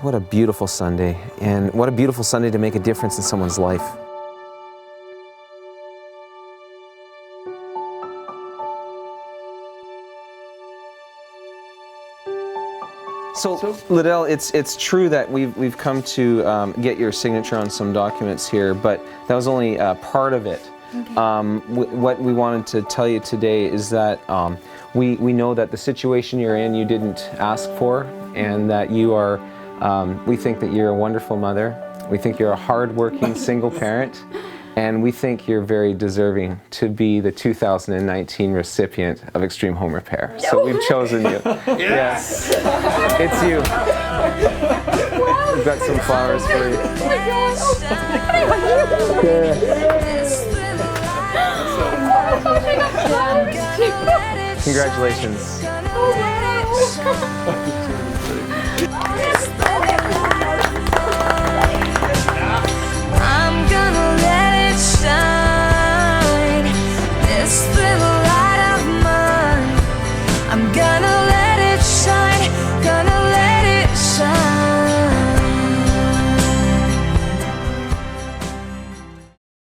what a beautiful Sunday, and what a beautiful Sunday to make a difference in someone's life. So, Ledell, it's true that we've come to get your signature on some documents here, but that was only part of it. Okay. What we wanted to tell you today is that we know that the situation you're in you didn't ask for, and that you are, we think that you're a wonderful mother. We think you're a hard-working single parent, and we think you're very deserving to be the 2019 recipient of Extreme Home Repair. So we've chosen you. Yes! It's you. We've got some flowers for you. Congratulations.